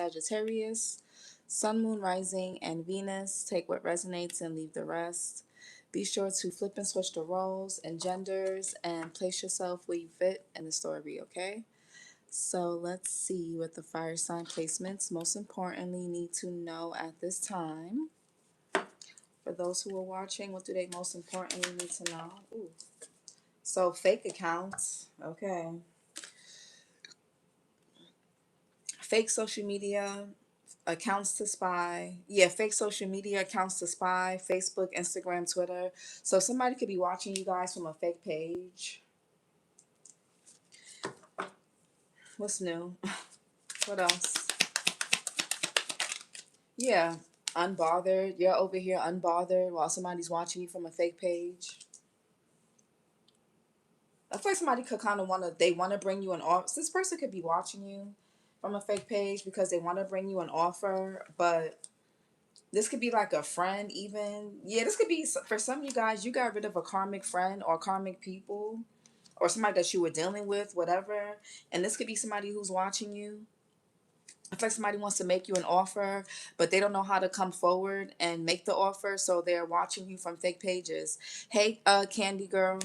Sagittarius, Sun, Moon, Rising, and Venus. Take what resonates and leave the rest. Be sure to flip and switch the roles and genders and place yourself where you fit in the story, okay? So let's see what the fire sign placements most importantly need to know at this time. For those who are watching, what do they most importantly need to know? Ooh. So fake accounts, okay. Fake social media accounts to spy. Yeah, fake social media accounts to spy. Facebook, Instagram, Twitter. So somebody could be watching you guys from a fake page. What's new? What else? Yeah, unbothered. You're over here unbothered while somebody's watching you from a fake page. I feel like somebody could kind of they want to bring you an offer. This person could be watching you from a fake page because they want to bring you an offer, but this could be like a friend even. Yeah, this could be, for some of you guys, you got rid of a karmic friend or karmic people or somebody that you were dealing with, whatever. And this could be somebody who's watching you. I feel like somebody wants to make you an offer, but they don't know how to come forward and make the offer, so they're watching you from fake pages. Hey, Candy Girl.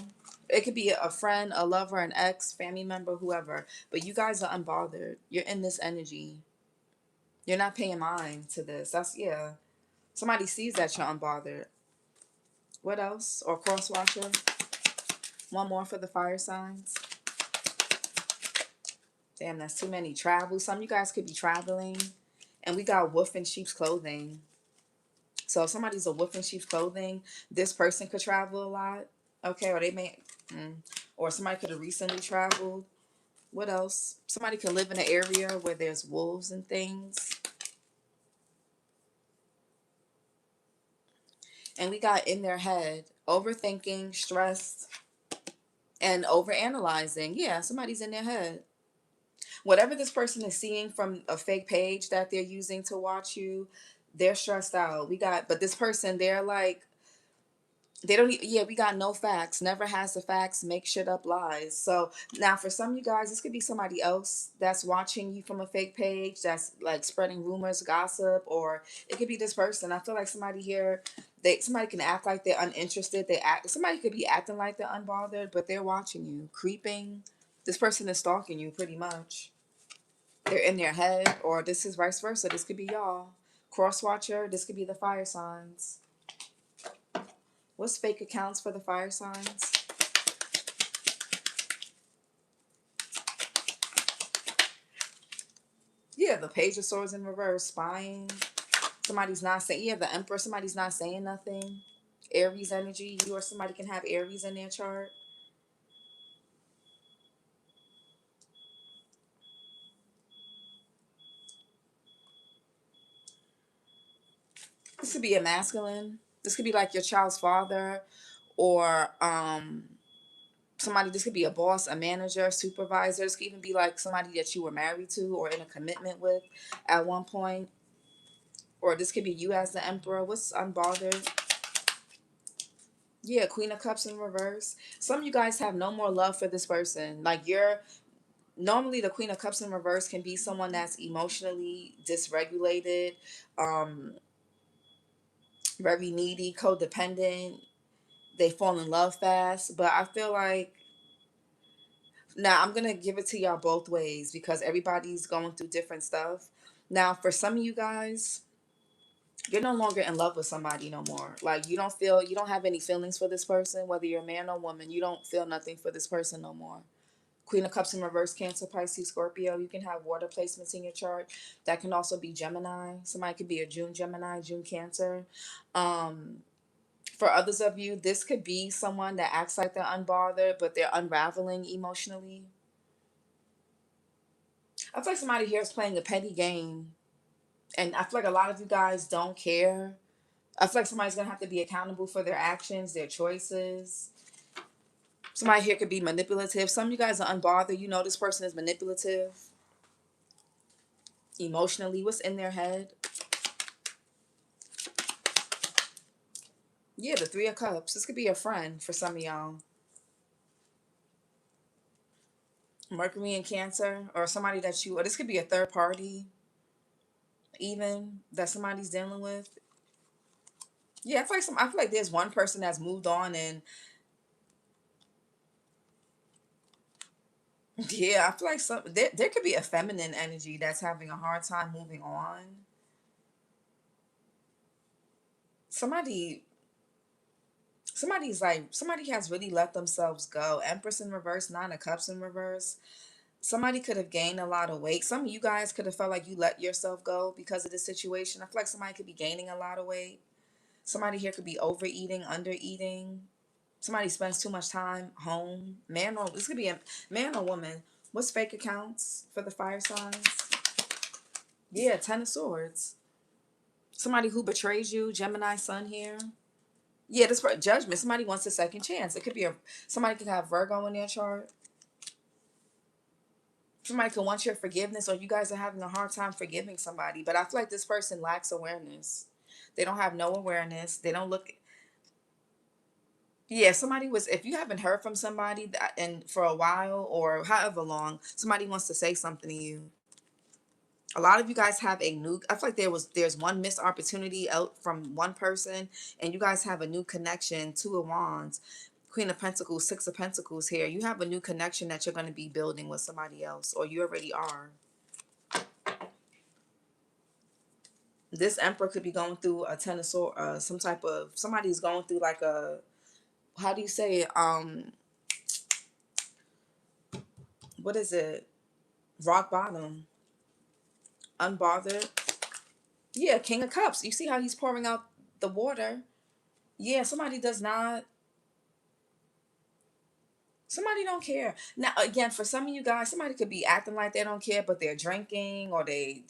It could be a friend, a lover, an ex, family member, whoever. But you guys are unbothered. You're in this energy. You're not paying mind to this. That's, yeah. Somebody sees that you're unbothered. What else? Or crosswatcher. One more for the fire signs. Damn, that's too many. Travel. Some of you guys could be traveling. And we got wolf in sheep's clothing. So if somebody's a wolf in sheep's clothing, this person could travel a lot. Okay, or they may, or somebody could have recently traveled. What else? Somebody could live in an area where there's wolves and things. And we got in their head, overthinking, stressed, and overanalyzing. Yeah, somebody's in their head. Whatever this person is seeing from a fake page that they're using to watch you, they're stressed out. But this person, they're like, they don't, yeah, we got no facts, never has the facts, make shit up, lies. So now for some of you guys, this could be somebody else that's watching you from a fake page that's like spreading rumors, gossip, or it could be this person. I feel like somebody here, somebody can act like they're uninterested. Somebody could be acting like they're unbothered, but they're watching you, creeping. This person is stalking you pretty much. They're in their head, or this is vice versa. This could be y'all. Cross watcher, this could be the fire signs. What's fake accounts for the fire signs? Yeah, the page of swords in reverse, spying. Somebody's not saying, yeah, the emperor, somebody's not saying nothing. Aries energy, you or somebody can have Aries in their chart. This could be a masculine. This could be like your child's father, or somebody. This could be a boss, a manager, supervisor. This could even be like somebody that you were married to or in a commitment with at one point. Or this could be you as the emperor. What's unbothered? Yeah, Queen of Cups in reverse. Some of you guys have no more love for this person. Like, normally the Queen of Cups in reverse can be someone that's emotionally dysregulated, um, very needy, codependent. They fall in love fast. But I feel like now I'm gonna give it to y'all both ways because everybody's going through different stuff. Now, for some of you guys, you're no longer in love with somebody no more. Like, you don't have any feelings for this person, whether you're a man or woman. You don't feel nothing for this person no more. Queen of Cups in reverse, Cancer, Pisces, Scorpio. You can have water placements in your chart. That can also be Gemini. Somebody could be a June Gemini, June Cancer. For others of you, this could be someone that acts like they're unbothered, but they're unraveling emotionally. I feel like somebody here is playing a petty game. And I feel like a lot of you guys don't care. I feel like somebody's going to have to be accountable for their actions, their choices. Somebody here could be manipulative. Some of you guys are unbothered. You know this person is manipulative. Emotionally, what's in their head? Yeah, the Three of Cups. This could be a friend for some of y'all. Mercury in Cancer, or somebody or this could be a third party. even that somebody's dealing with. Yeah, I feel like there's one person that's moved on, and yeah, I feel like there could be a feminine energy that's having a hard time moving on. Somebody somebody has really let themselves go. Empress in reverse, Nine of Cups in reverse. Somebody could have gained a lot of weight. Some of you guys could have felt like you let yourself go because of the situation. I feel like somebody could be gaining a lot of weight. Somebody here could be overeating, undereating. Somebody spends too much time home. Man or this could be a man or woman. What's fake accounts for the fire signs? Yeah, Ten of Swords. Somebody who betrays you, Gemini Sun here. Yeah, this for judgment. Somebody wants a second chance. It could be somebody could have Virgo in their chart. Somebody could want your forgiveness, or you guys are having a hard time forgiving somebody. But I feel like this person lacks awareness. They don't have no awareness. They don't look. Yeah, somebody was. If you haven't heard from somebody and for a while or however long, somebody wants to say something to you. A lot of you guys have a new. I feel like there's one missed opportunity out from one person, and you guys have a new connection. Two of Wands, Queen of Pentacles, Six of Pentacles here. You have a new connection that you're going to be building with somebody else, or you already are. This Emperor could be going through a Ten of Swords, some type of somebody's going through like a, how do you say it? What is it? Rock bottom, unbothered. Yeah, King of Cups. You see how he's pouring out the water? Yeah, somebody does not. Somebody don't care. Now again, for some of you guys, somebody could be acting like they don't care, but they're drinking or they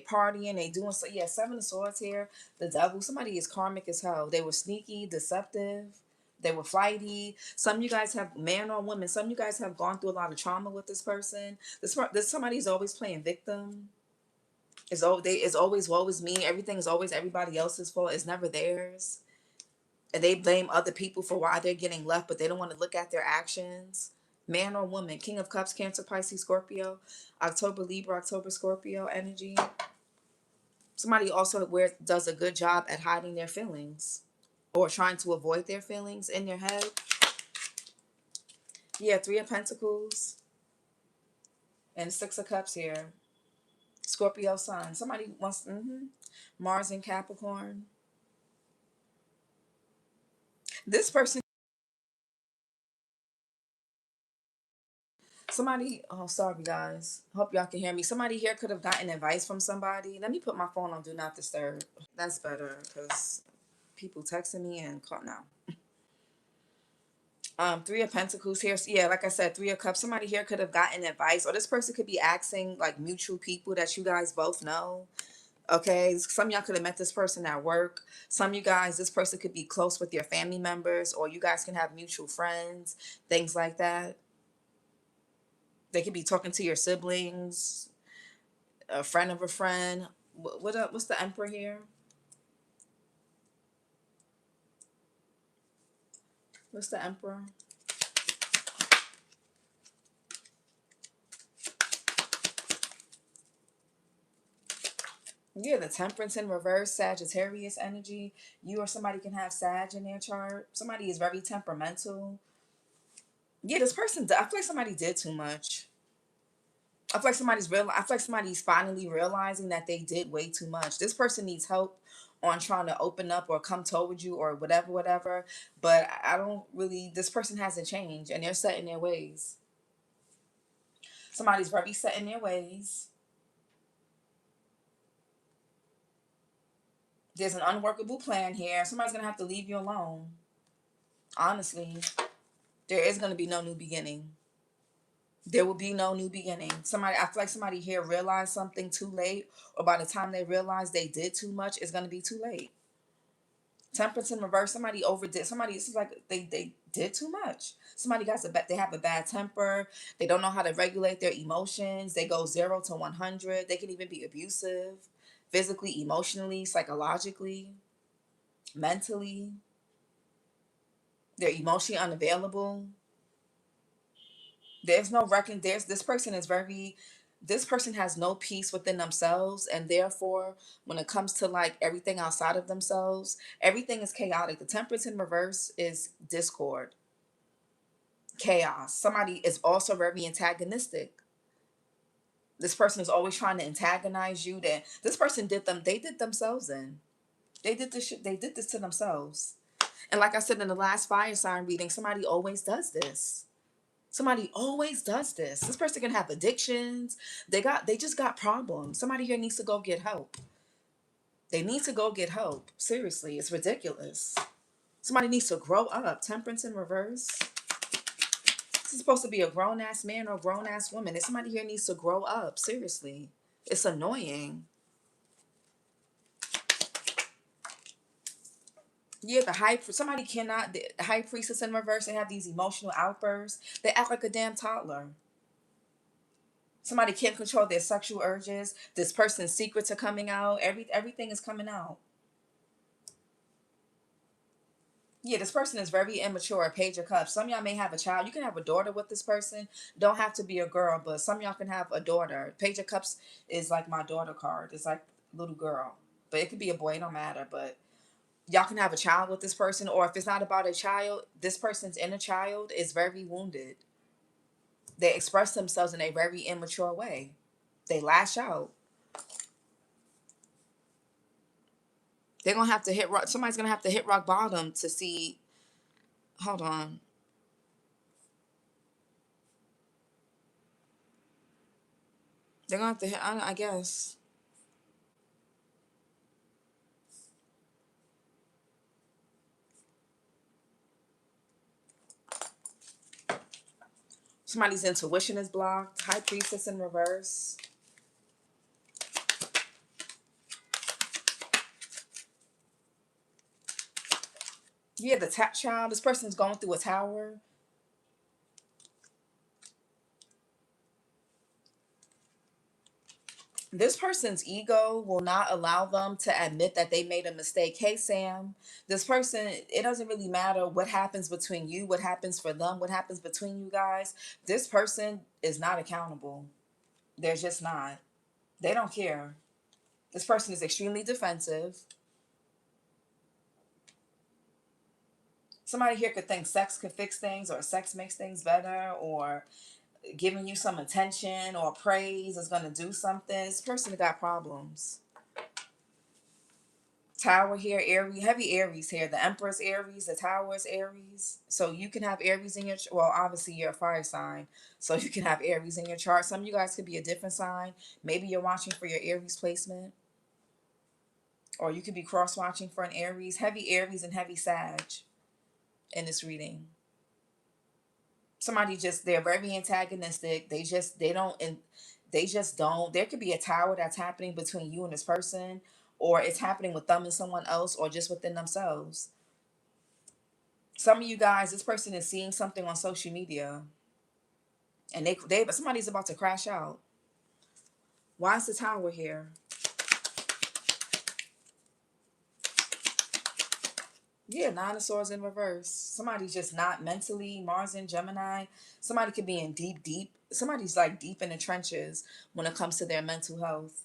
partying, they doing so. Yeah, Seven of Swords here. The Devil. Somebody is karmic as hell. They were sneaky, deceptive. They were flighty. Some of you guys have, man or woman. Some of you guys have gone through a lot of trauma with this person. This somebody's always playing victim. It's always woe is me. Everything is always everybody else's fault. It's never theirs. And they blame other people for why they're getting left, but they don't want to look at their actions. Man or woman, King of Cups, Cancer, Pisces, Scorpio, October Libra, October Scorpio energy. Somebody also does a good job at hiding their feelings or trying to avoid their feelings in their head. Yeah, Three of Pentacles and Six of Cups here. Scorpio Sun. Somebody wants Mars and Capricorn. This person. Somebody, oh, sorry guys. Hope y'all can hear me. Somebody here could have gotten advice from somebody. Let me put my phone on Do Not Disturb. That's better because people texting me and call now. Three of Pentacles here. So yeah, like I said, Three of Cups. Somebody here could have gotten advice, or this person could be asking like mutual people that you guys both know. Okay, some of y'all could have met this person at work. Some of you guys, this person could be close with your family members, or you guys can have mutual friends, things like that. They could be talking to your siblings, a friend of a friend. What up? What's the Emperor here? What's the Emperor? Yeah, the Temperance in reverse, Sagittarius energy. You or somebody can have Sag in their chart. Somebody is very temperamental. Yeah, this person, I feel like somebody did too much. I feel like somebody's finally realizing that they did way too much. This person needs help on trying to open up or come toward you or whatever, whatever. But I don't really, this person hasn't changed and they're set in their ways. Somebody's very set in their ways. There's an unworkable plan here. Somebody's going to have to leave you alone. Honestly, there is going to be no new beginning. There will be no new beginning. Somebody, I feel like somebody here realized something too late, or by the time they realize they did too much, it's going to be too late. Temperance in reverse. Somebody overdid. Somebody, it's like they did too much. Somebody they have a bad temper. They don't know how to regulate their emotions. They go 0 to 100. They can even be abusive, physically, emotionally, psychologically, mentally. They're emotionally unavailable. There's no reckon. This person is very This person has no peace within themselves, and therefore when it comes to like everything outside of themselves, everything is chaotic. The temperance in reverse is discord, chaos. Somebody is also very antagonistic. This person is always trying to antagonize you. That this person they did themselves in. They did this to themselves. And like I said in the last fire sign reading, somebody always does this. Somebody always does this. This person can have addictions. They just got problems. Somebody here needs to go get help. They need to go get help. Seriously, it's ridiculous. Somebody needs to grow up. Temperance in reverse. This is supposed to be a grown ass man or grown ass woman. If somebody here needs to grow up, seriously. It's annoying. Yeah, somebody cannot, the high priestess in reverse, they have these emotional outbursts. They act like a damn toddler. Somebody can't control their sexual urges. This person's secrets are coming out. Everything is coming out. Yeah, this person is very immature. Page of Cups. Some of y'all may have a child. You can have a daughter with this person. Don't have to be a girl, but some of y'all can have a daughter. Page of Cups is like my daughter card. It's like little girl, but it could be a boy. It don't matter. But y'all can have a child with this person, or if it's not about a child, this person's inner child is very wounded. They express themselves in a very immature way. They lash out. They're gonna have to hit rock. Somebody's gonna have to hit rock bottom to see. Hold on. They're gonna have to hit. I guess somebody's intuition is blocked. High priestess in reverse. Yeah, the tap child. This person's going through a tower. This person's ego will not allow them to admit that they made a mistake. Hey, Sam, this person, it doesn't really matter what happens between you, what happens for them, what happens between you guys. This person is not accountable. They're just not. They don't care. This person is extremely defensive. Somebody here could think sex could fix things, or sex makes things better, or giving you some attention or praise is going to do something. This person got problems. Tower here, Aries, heavy Aries here. The Empress Aries, the Tower is Aries. So you can have Aries in your, well, obviously you're a fire sign. So you can have Aries in your chart. Some of you guys could be a different sign. Maybe you're watching for your Aries placement. Or you could be cross watching for an Aries. Heavy Aries and heavy Sag in this reading. Somebody just, they're very antagonistic. They just don't. There could be a tower that's happening between you and this person, or it's happening with them and someone else, or just within themselves. Some of you guys, this person is seeing something on social media, and they somebody's about to crash out. Why is the tower here? Yeah, Nine of Swords in reverse. Somebody's just not mentally, Mars in Gemini. Somebody could be in deep. Somebody's like deep in the trenches when it comes to their mental health.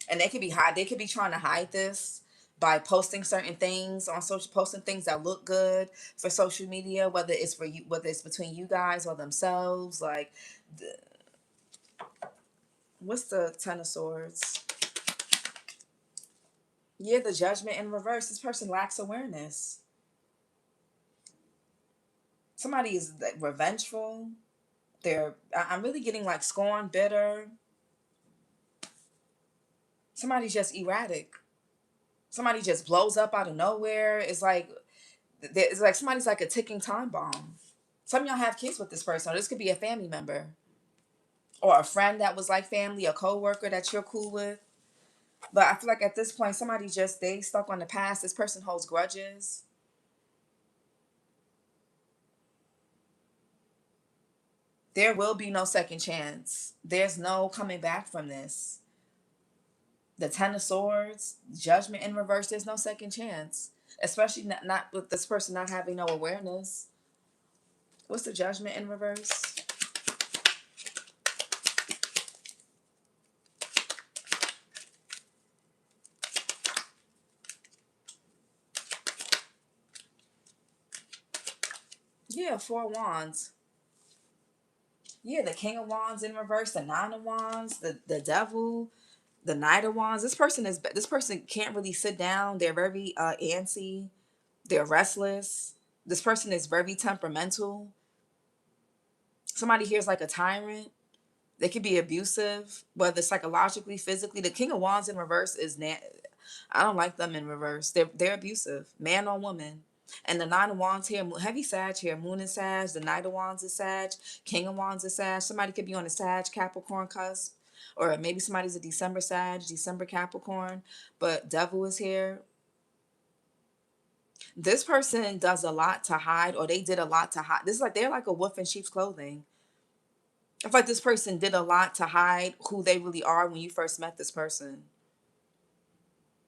And they could be trying to hide this by posting certain things on social, posting things that look good for social media, whether it's for you, whether it's between you guys or themselves. Like, what's the Ten of Swords? Yeah, the Judgment in reverse. This person lacks awareness. Somebody is like revengeful. I'm really getting like scorn, bitter. Somebody's just erratic. Somebody just blows up out of nowhere. It's like somebody's like a ticking time bomb. Some of y'all have kids with this person, or this could be a family member, or a friend that was like family, a coworker that you're cool with. But I feel like at this point, somebody just, they stuck on the past. This person holds grudges. There will be no second chance. There's no coming back from this. The Ten of Swords, Judgment in reverse. There's no second chance, especially not with this person not having no awareness. What's the Judgment in reverse? Yeah, Four of Wands. Yeah, the King of Wands in reverse, the Nine of Wands, the Devil, the Knight of Wands. This person can't really sit down. They're very antsy. They're restless. This person is very temperamental. Somebody here is like a tyrant. They could be abusive, whether psychologically, physically. The King of Wands in reverse I don't like them in reverse. They're abusive, man or woman. And the Nine of Wands here, heavy Sag here, Moon is Sag, the Knight of Wands is Sag, King of Wands is Sag. Somebody could be on a Sag Capricorn cusp, or maybe somebody's a December Sag, December Capricorn. But Devil is here. This person does a lot to hide, or they did a lot to hide. This is like they're like a wolf in sheep's clothing. I feel like this person did a lot to hide who they really are when you first met this person.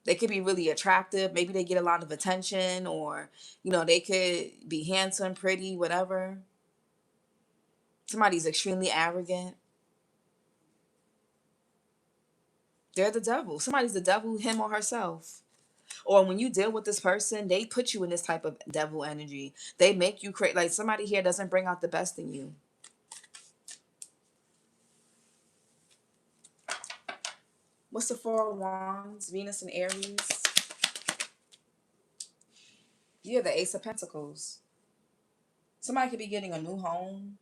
They could be really attractive. Maybe they get a lot of attention, or, they could be handsome, pretty, whatever. Somebody's extremely arrogant. They're the devil. Somebody's the devil, him or herself. Or when you deal with this person, they put you in this type of devil energy. They make you crazy. Like somebody here doesn't bring out the best in you. What's the Four of Wands? Venus and Aries. Yeah, the Ace of Pentacles. Somebody could be getting a new home.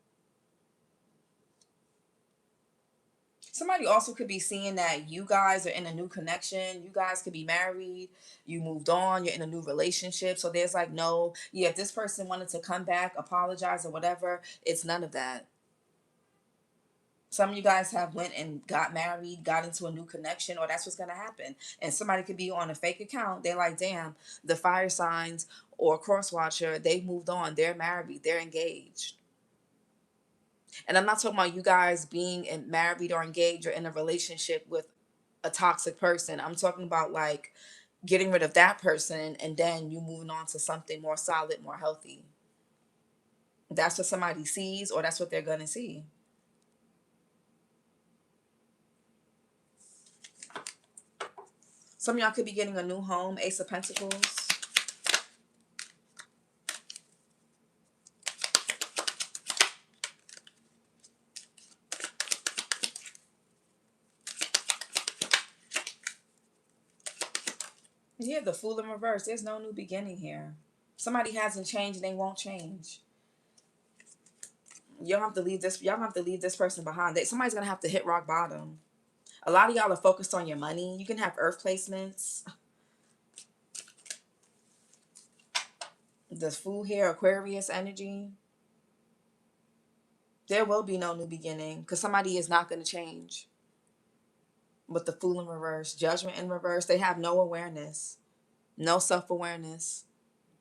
Somebody also could be seeing that you guys are in a new connection. You guys could be married. You moved on. You're in a new relationship. So there's like no, yeah, if this person wanted to come back, apologize or whatever, it's none of that. Some of you guys have went and got married, got into a new connection, or that's what's going to happen. And somebody could be on a fake account. They're like, damn, the fire signs or cross watcher, they moved on. They're married. They're engaged. And I'm not talking about you guys being married or engaged or in a relationship with a toxic person. I'm talking about like getting rid of that person and then you moving on to something more solid, more healthy. That's what somebody sees, or that's what they're going to see. Some of y'all could be getting a new home, Ace of Pentacles. Yeah, the Fool in reverse. There's no new beginning here. Somebody hasn't changed and they won't change. You don't have to leave this. Y'all don't have to leave this person behind. Somebody's gonna have to hit rock bottom. A lot of y'all are focused on your money. You can have earth placements. The Fool here, Aquarius energy. There will be no new beginning because somebody is not going to change. With the Fool in reverse, Judgment in reverse, they have no awareness, no self-awareness.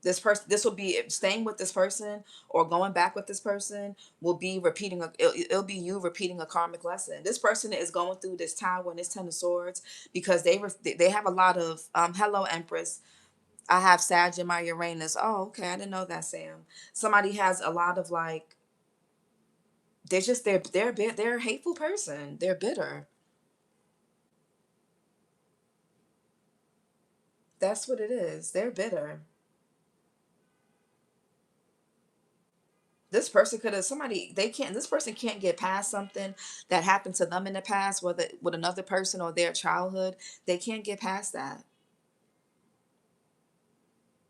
This will be staying with this person or going back with this person will be it'll be you repeating a karmic lesson. This person is going through this Tower and this Ten of Swords because they have a lot of hello Empress. I have Sag in my Uranus. Oh, okay, I didn't know that, Sam. Somebody has a lot of like they're a hateful person. They're bitter. That's what it is. They're bitter. This person could have somebody they can't this person can't get past something that happened to them in the past, whether with another person or their childhood. They can't get past that.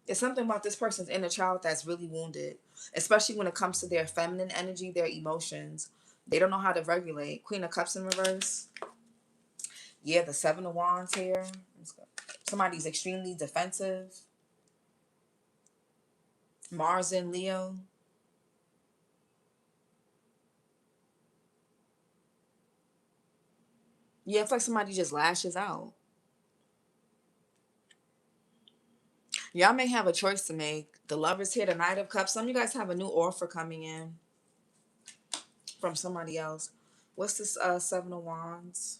It's something about this person's inner child that's really wounded, especially when it comes to their feminine energy, their emotions. They don't know how to regulate. Queen of Cups in reverse. Yeah, the Seven of Wands here. Somebody's extremely defensive. Mars in Leo. Yeah, it's like somebody just lashes out. Y'all may have a choice to make. The Lovers here, the Knight of Cups. Some of you guys have a new offer coming in from somebody else. What's this Seven of Wands?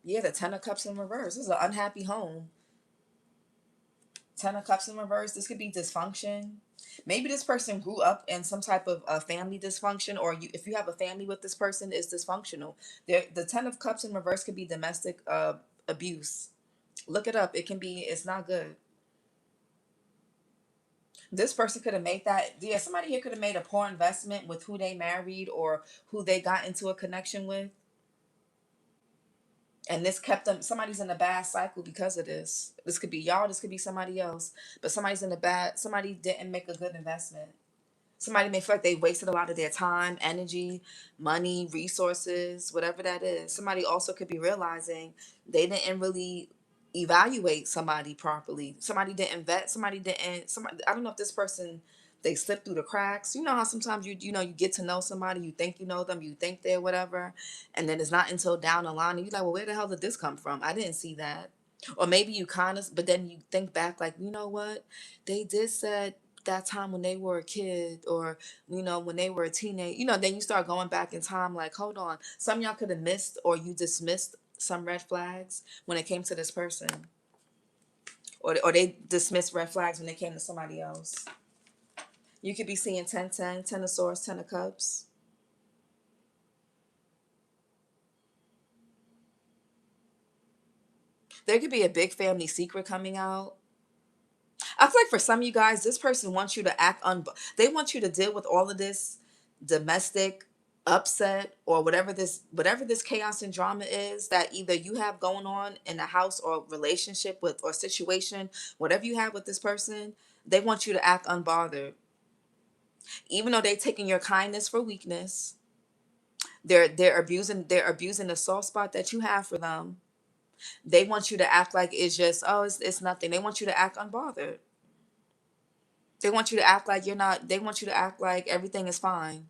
Yeah, the Ten of Cups in reverse. This is an unhappy home. Ten of Cups in reverse. This could be dysfunction. Maybe this person grew up in some type of family dysfunction, or if you have a family with this person, is dysfunctional. The Ten of Cups in reverse could be domestic abuse. Look it up. It can be. It's not good. This person could have made that. Yeah, somebody here could have made a poor investment with who they married or who they got into a connection with, and this kept them. Somebody's in a bad cycle because of this. This could be y'all. This could be somebody else. But somebody's in a bad. Somebody didn't make a good investment. Somebody may feel like they wasted a lot of their time, energy, money, resources, whatever that is. Somebody also could be realizing they didn't really evaluate somebody properly. Somebody didn't vet. Somebody didn't. Somebody. I don't know if this person, they slipped through the cracks. You know how sometimes you get to know somebody, you think you know them, you think they're whatever, and then it's not until down the line and you're like, well, where the hell did this come from? I didn't see that. Or maybe you kind of, but then you think back like, you know what, they did said that time when they were a kid, or when they were a teenager, then you start going back in time like, hold on, some of y'all could have missed, or you dismissed some red flags when it came to this person, or they dismissed red flags when they came to somebody else. You could be seeing 10 of swords, 10 of cups. There could be a big family secret coming out. I feel like for some of you guys, this person wants you to they want you to deal with all of this domestic upset, or whatever this chaos and drama is that either you have going on in the house, or relationship with, or situation, whatever you have with this person. They want you to act unbothered. Even though they're taking your kindness for weakness, they're abusing the soft spot that you have for them. They want you to act like it's just, oh, it's nothing. They want you to act unbothered. They want you to act like you're not. They want you to act like everything is fine,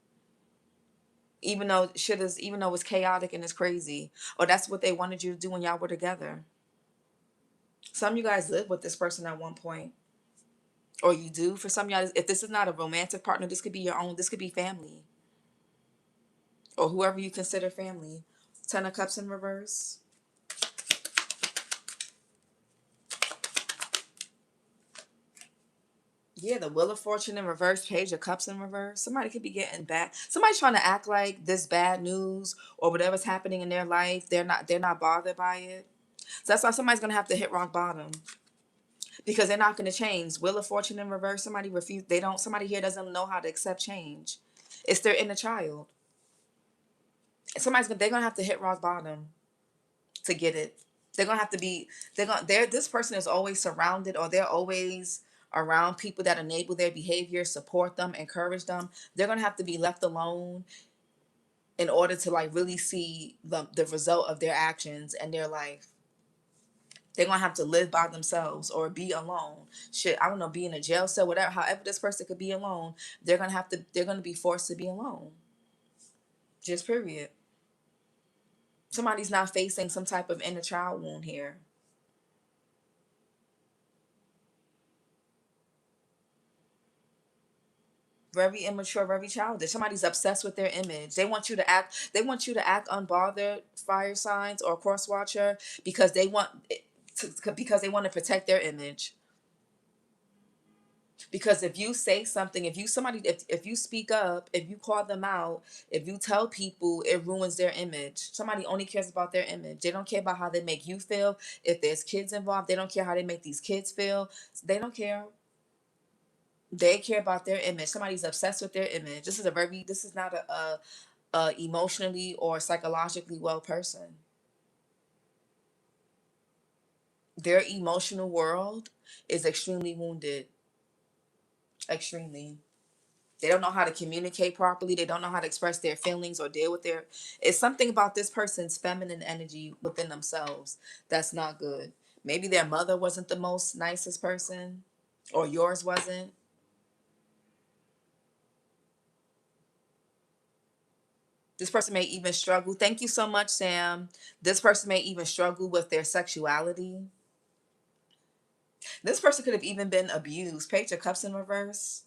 even though it's chaotic and it's crazy. Or that's what they wanted you to do when y'all were together. Some of you guys lived with this person at one point, or you do. For some of y'all, if this is not a romantic partner, this could be your own. This could be family, or whoever you consider family. 10 of Cups in reverse. Yeah, the Wheel of Fortune in reverse, Page of Cups in reverse. Somebody could be getting bad. Somebody's trying to act like this bad news or whatever's happening in their life, they're not bothered by it. So that's why somebody's gonna have to hit rock bottom, because they're not gonna change. Wheel of Fortune in reverse. Somebody refuse. They don't. Somebody here doesn't know how to accept change. It's their inner child. They're gonna have to hit rock bottom to get it. They're gonna have to be. This person is always surrounded, or they're always around people that enable their behavior, support them, encourage them. They're gonna have to be left alone in order to like really see the result of their actions and their life. They're gonna have to live by themselves or be alone. Shit, I don't know, be in a jail cell, whatever. However, this person could be alone. They're gonna be forced to be alone. Just period. Somebody's not facing some type of inner child wound here. Very immature, very childish. Somebody's obsessed with their image. They want you to act unbothered, fire signs or cross watcher, because they want to protect their image. Because if you say something, if you speak up, if you call them out, if you tell people, it ruins their image. Somebody only cares about their image. They don't care about how they make you feel. If there's kids involved, they don't care how they make these kids feel. They don't care. They care about their image. Somebody's obsessed with their image. This is not a emotionally or psychologically well person. Their emotional world is extremely wounded. Extremely. They don't know how to communicate properly. They don't know how to express their feelings or deal with their. It's something about this person's feminine energy within themselves that's not good. Maybe their mother wasn't the most nicest person, or yours wasn't. This person may even struggle. Thank you so much, Sam. This person may even struggle with their sexuality. This person could have even been abused. Page of Cups in reverse.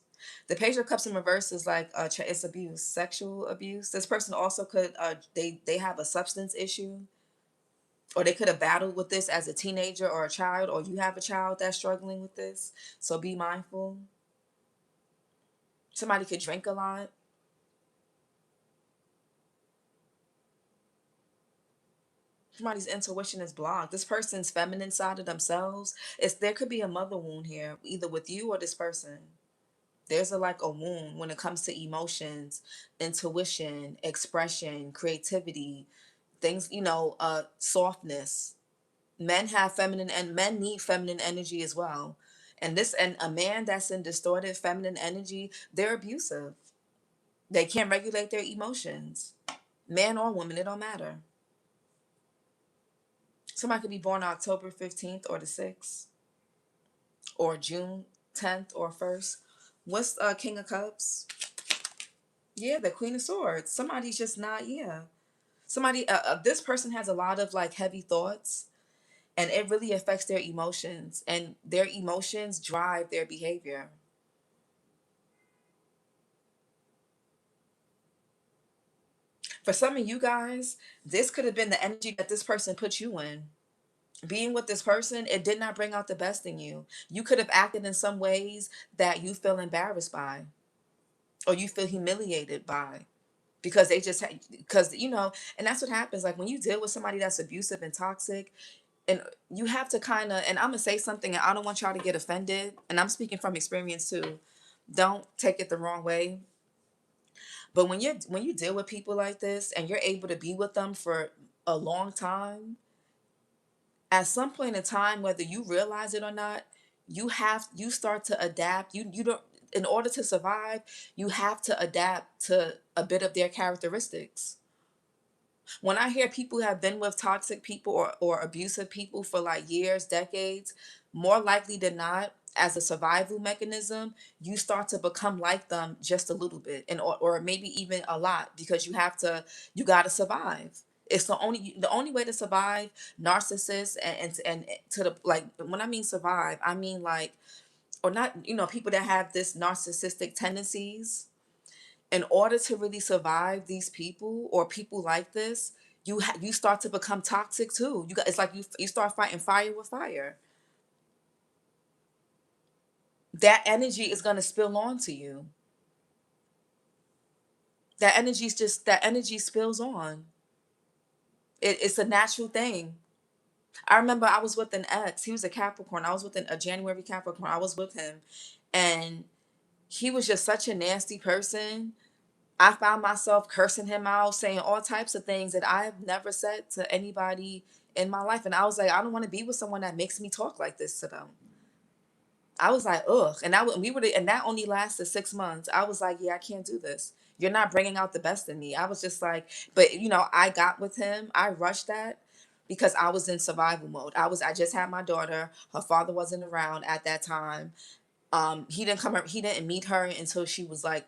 The Page of Cups in reverse is like it's abuse, sexual abuse. This person also could they have a substance issue, or they could have battled with this as a teenager or a child, or you have a child that's struggling with this. So be mindful. Somebody could drink a lot. Somebody's intuition is blocked. This person's feminine side of themselves. There could be a mother wound here, either with you or this person. There's a wound when it comes to emotions, intuition, expression, creativity, things, softness. Men have feminine, and men need feminine energy as well. And a man that's in distorted feminine energy, they're abusive. They can't regulate their emotions. Man or woman, it don't matter. Somebody could be born October 15th or the 6th, or June 10th or 1st. What's King of Cups? Yeah, the Queen of Swords. Somebody's just not, yeah. This person has a lot of like heavy thoughts, and it really affects their emotions, and their emotions drive their behavior. For some of you guys, this could have been the energy that this person put you in. Being with this person, it did not bring out the best in you. You could have acted in some ways that you feel embarrassed by, or you feel humiliated by, because because and that's what happens. Like when you deal with somebody that's abusive and toxic, and you have to kind of, and I'm gonna say something, and I don't want y'all to get offended, and I'm speaking from experience too. Don't take it the wrong way. But when you deal with people like this and you're able to be with them for a long time, at some point in time, whether you realize it or not, you start to adapt. You don't, in order to survive, you have to adapt to a bit of their characteristics. When I hear people who have been with toxic people or abusive people for like years, decades, more likely than not, as a survival mechanism, you start to become like them just a little bit, and or maybe even a lot, because you got to survive. It's the only way to survive narcissists, and to the, like, when I mean survive, I mean like, or not, people that have this narcissistic tendencies. In order to really survive these people or people like this, you start to become toxic too. It's like you start fighting fire with fire. That energy is going to spill onto you. That energy spills on. It's a natural thing. I remember I was with an ex. He was a Capricorn. I was with a January Capricorn. I was with him, and he was just such a nasty person. I found myself cursing him out, saying all types of things that I have never said to anybody in my life. And I was like, I don't want to be with someone that makes me talk like this to them. I was like, ugh. And that only lasted 6 months. I was like, yeah, I can't do this. You're not bringing out the best in me. I was just like, but I got with him. I rushed that because I was in survival mode. I just had my daughter. Her father wasn't around at that time. He didn't meet her until she was like,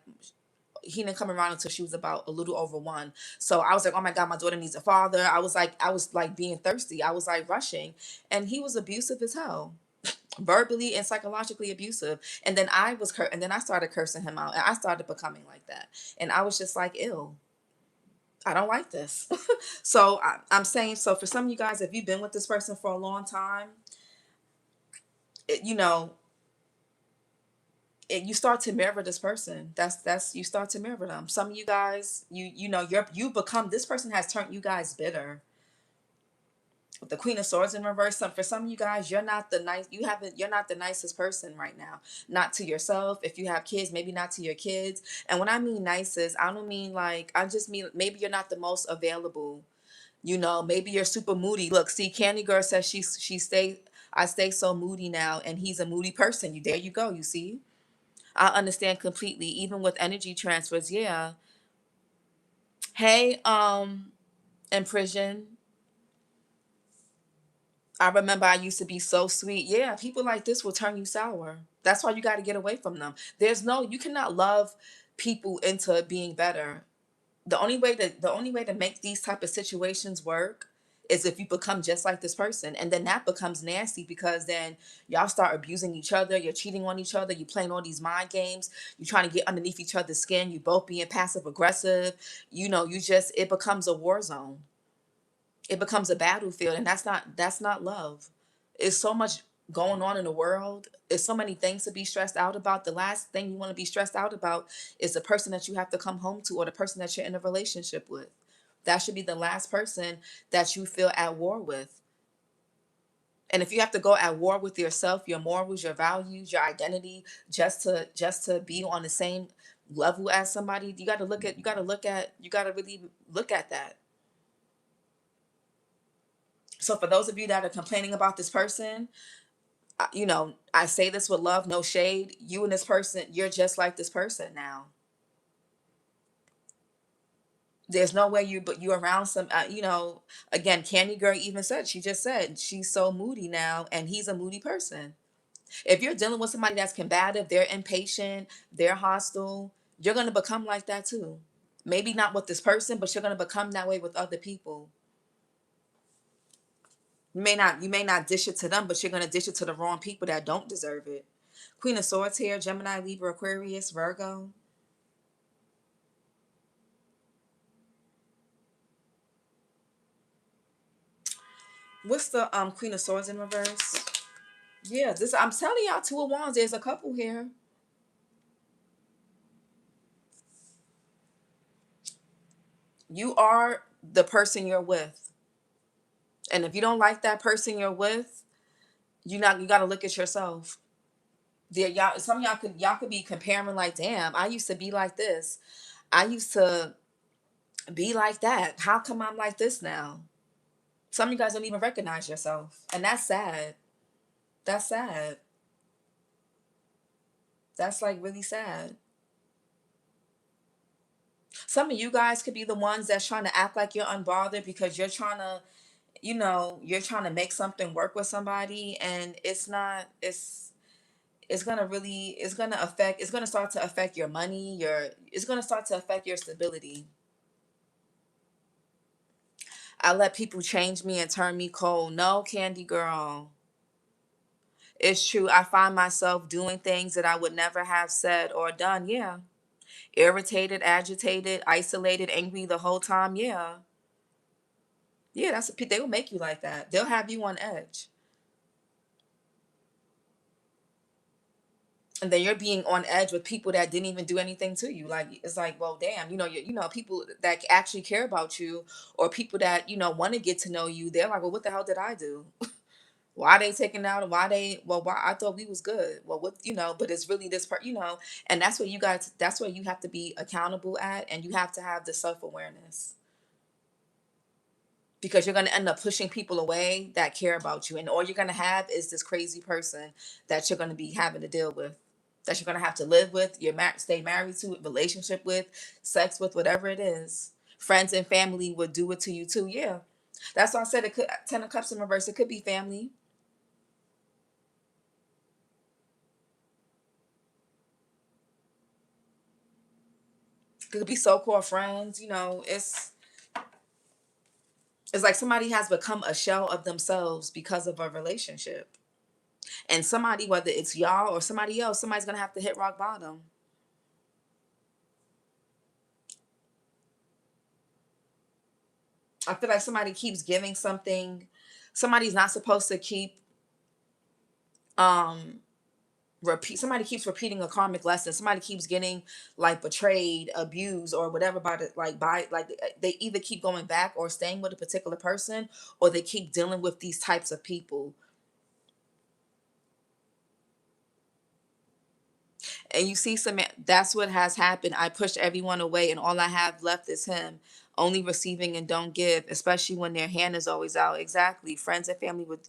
he didn't come around until she was about a little over 1. So I was like, oh my God, my daughter needs a father. I was like being thirsty. I was like rushing. And he was abusive as hell, verbally and psychologically abusive. And then and then I started cursing him out, and I started becoming like that. And I was just like, ew, I don't like this. So I'm saying, so for some of you guys, if you've been with this person for a long time, it, you know, you start to mirror this person. That's you start to mirror them. Some of you guys, you become, this person has turned you guys bitter. With the Queen of Swords in reverse, for some of you guys, you're not the nicest person right now. Not to yourself. If you have kids, maybe not to your kids. And when I mean nicest, I don't mean like, I just mean maybe you're not the most available. Maybe you're super moody. Look, see, Candy Girl says I stay so moody now, and he's a moody person. There you go. You see, I understand completely, even with energy transfers. Yeah. Hey, in prison, I remember I used to be so sweet. Yeah, people like this will turn you sour. That's why you got to get away from them. You cannot love people into being better. The only way to make these type of situations work is if you become just like this person, and then that becomes nasty, because then y'all start abusing each other, you're cheating on each other, you're playing all these mind games, you're trying to get underneath each other's skin, you both being passive aggressive. It becomes a war zone. It becomes a battlefield, and that's not love. It's so much. going on in the world. There's so many things to be stressed out about. The last thing you want to be stressed out about is the person that you have to come home to, or the person that you're in a relationship with. That should be the last person that you feel at war with. And if you have to go at war with yourself, your morals, your values, your identity, just to be on the same level as somebody, you got to really look at that. So for those of you that are complaining about this person, I say this with love, no shade. You and this person, you're just like this person now. There's no way you're around some, again, Candy Girl even said, she just said she's so moody now, and he's a moody person. If you're dealing with somebody that's combative, they're impatient, they're hostile, you're going to become like that too. Maybe not with this person, but you're going to become that way with other people. You may not dish it to them, but you're going to dish it to the wrong people that don't deserve it. Queen of Swords here, Gemini, Libra, Aquarius, Virgo. What's the Queen of Swords in reverse? Yeah, this I'm telling y'all, Two of Wands. There's a couple here. You are the person you're with, and if you don't like that person you're with, you got to look at yourself. There, y'all. Some of y'all could be comparing like, damn, I used to be like this. I used to be like that. How come I'm like this now? Some of you guys don't even recognize yourself, and that's sad. That's sad. That's like really sad. Some of you guys could be the ones that's trying to act like you're unbothered because you're trying to make something work with somebody, and it's not. It's gonna start to affect your money. It's gonna start to affect your stability. I let people change me and turn me cold. No, Candy Girl. It's true. I find myself doing things that I would never have said or done. Yeah. Irritated, agitated, isolated, angry the whole time. Yeah. Yeah, they will make you like that. They'll have you on edge. And then you're being on edge with people that didn't even do anything to you. Like, it's like, well, damn, people that actually care about you, or people that want to get to know you, they're like, well, what the hell did I do? Why they taking out? Why I thought we was good? Well, but it's really this part, and that's where you have to be accountable at, and you have to have the self-awareness, because you're going to end up pushing people away that care about you, and all you're going to have is this crazy person that you're going to be having to deal with, that you're going to have to live with, stay married to, relationship with, sex with, whatever it is. Friends and family would do it to you too. Yeah, that's why I said it could. 10 of Cups in reverse, it could be family. It could be so-called friends. It's like somebody has become a shell of themselves because of a relationship. And somebody, whether it's y'all or somebody else, somebody's going to have to hit rock bottom. I feel like somebody keeps giving something. Somebody's not supposed to keep um somebody keeps repeating a karmic lesson. Somebody keeps getting like betrayed, abused, or whatever by they either keep going back or staying with a particular person, or they keep dealing with these types of people. And you see, that's what has happened. I pushed everyone away, and all I have left is him. Only receiving and don't give, especially when their hand is always out. Exactly. Friends and family would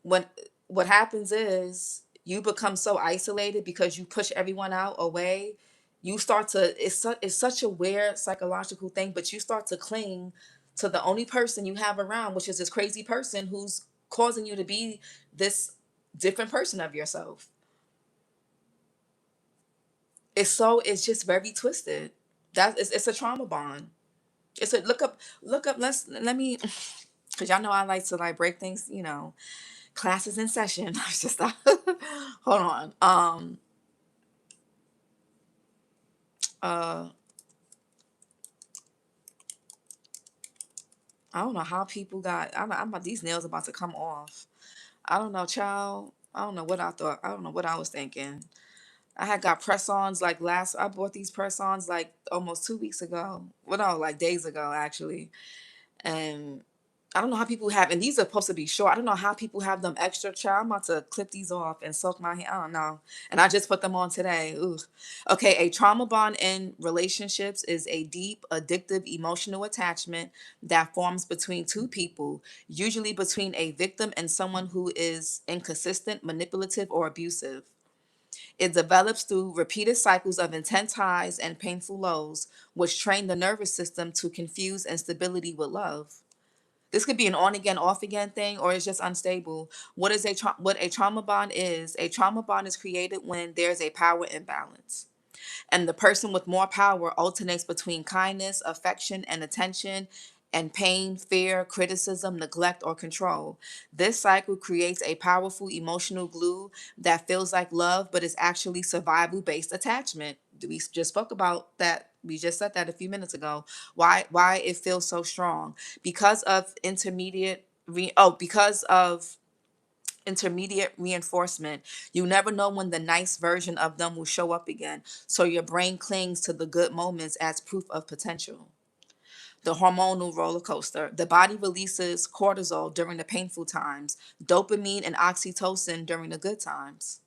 when what happens is you become so isolated because you push everyone out away. You start to it's such a weird psychological thing, but you start to cling to the only person you have around, which is this crazy person who's causing you to be this different person of yourself. It's just very twisted. It's a trauma bond. It's a look up let me because y'all know I like to like break things, classes in session. I was just hold on. Uh I don't know how people got I'm about these nails about to come off. I don't know, child. I don't know what I thought. I don't know what I was thinking. I had got press-ons like I bought these press-ons like almost 2 weeks ago. Well, no, like days ago actually. And I don't know how people have, and these are supposed to be short. I don't know how people have them extra. Child, I'm about to clip these off and soak my hair. I don't know. And I just put them on today. Ooh. Okay, a trauma bond in relationships is a deep, addictive emotional attachment that forms between two people, usually between a victim and someone who is inconsistent, manipulative, or abusive. It develops through repeated cycles of intense highs and painful lows, which train the nervous system to confuse instability with love. This could be an on again, off again thing, or it's just unstable. What a trauma bond is? A trauma bond is created when there's a power imbalance, and the person with more power alternates between kindness, affection, and attention, and pain, fear, criticism, neglect, or control. This cycle creates a powerful emotional glue that feels like love, but is actually survival based attachment. We just spoke about that. We just said that a few minutes ago. Why it feels so strong? Because of because of intermediate reinforcement. You never know when the nice version of them will show up again. So your brain clings to the good moments as proof of potential. The hormonal roller coaster. The body releases cortisol during the painful times, dopamine and oxytocin during the good times.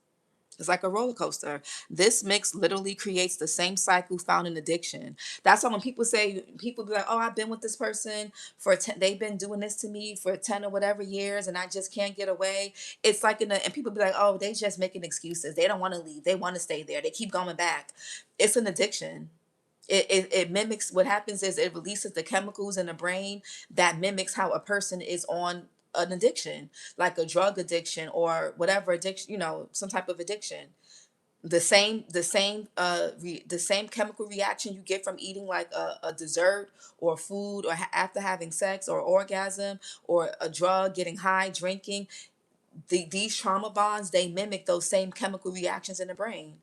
It's like a roller coaster. This mix literally creates the same cycle found in addiction. That's why when people be like, oh, I've been with this person for 10, they've been doing this to me for 10 or whatever years and I just can't get away. It's like, and people be like, oh, they just making excuses. They don't want to leave. They want to stay there. They keep going back. It's an addiction. It mimics what happens is it releases the chemicals in the brain that mimics how a person is on an addiction, like a drug addiction or whatever addiction, some type of addiction. The same chemical reaction you get from eating like a dessert or food or after having sex or orgasm or a drug, getting high, drinking. These trauma bonds, they mimic those same chemical reactions in the brain.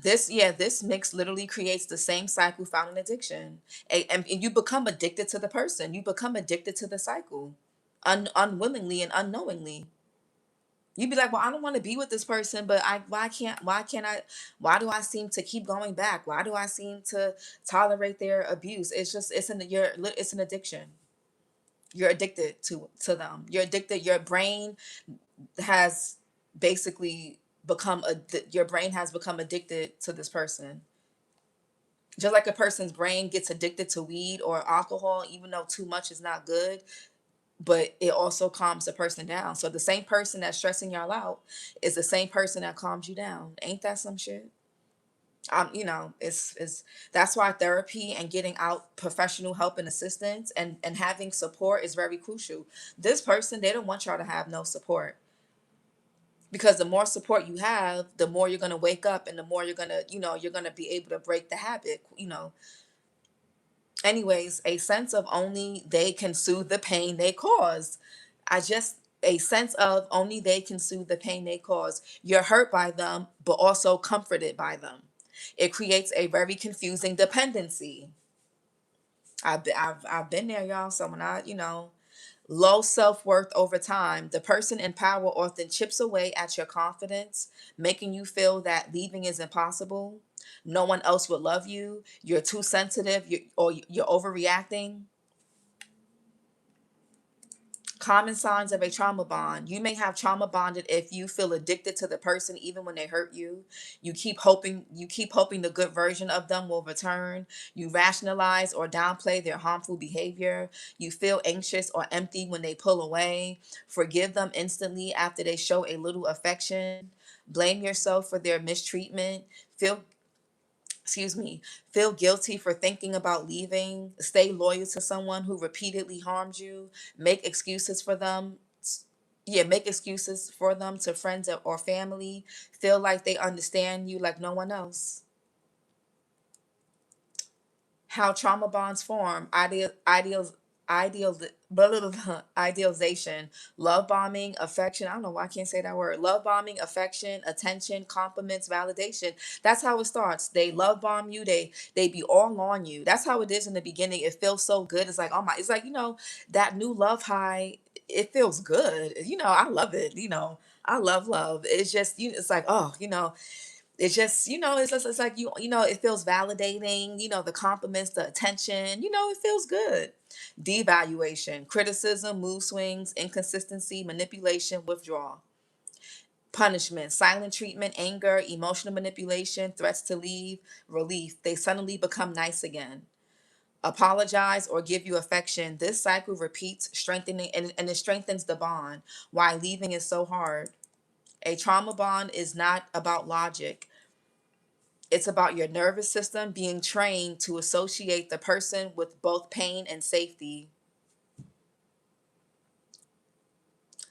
This mix literally creates the same cycle found in addiction. And you become addicted to the person. You become addicted to the cycle, unwillingly and unknowingly. You'd be like, well, I don't want to be with this person, but why do I seem to keep going back? Why do I seem to tolerate their abuse? It's an addiction. You're addicted to them. You're addicted. Your brain has basically your brain has become addicted to this person. Just like a person's brain gets addicted to weed or alcohol, even though too much is not good, but it also calms the person down. So the same person that's stressing y'all out is the same person that calms you down. Ain't that some shit? It's that's why therapy and getting out professional help and assistance and having support is very crucial. This person, they don't want y'all to have no support, because the more support you have, the more you're going to wake up and the more you're going to be able to break the habit. Anyways, a sense of only they can soothe the pain they cause. A sense of only they can soothe the pain they cause. You're hurt by them, but also comforted by them. It creates a very confusing dependency. I've been there, y'all. So when low self-worth over time, the person in power often chips away at your confidence, making you feel that leaving is impossible. No one else would love you. You're too sensitive, or you're overreacting. Common signs of a trauma bond. You may have trauma bonded if you feel addicted to the person even when they hurt you. You keep hoping the good version of them will return. You rationalize or downplay their harmful behavior. You feel anxious or empty when they pull away. Forgive them instantly after they show a little affection. Blame yourself for their mistreatment. Feel excuse me, feel guilty for thinking about leaving, stay loyal to someone who repeatedly harmed you, make excuses for them. Make excuses for them to friends or family, feel like they understand you like no one else. How trauma bonds form. ideal blah, blah, blah, idealization, love bombing, affection. I don't know why I can't say that word. Love bombing, affection, attention, compliments, validation. That's how it starts. They love bomb you. They be all on you. That's how it is in the beginning. It feels so good. It's like, oh my, it's like, that new love high. It feels good. I love it. I love love. It's just, it's like, oh, it's just, it's like, it feels validating, the compliments, the attention, it feels good. Devaluation, criticism, mood swings, inconsistency, manipulation, withdrawal. Punishment, silent treatment, anger, emotional manipulation, threats to leave, relief. They suddenly become nice again. Apologize or give you affection. This cycle repeats, strengthening, and it strengthens the bond. Why leaving is so hard. A trauma bond is not about logic. It's about your nervous system being trained to associate the person with both pain and safety.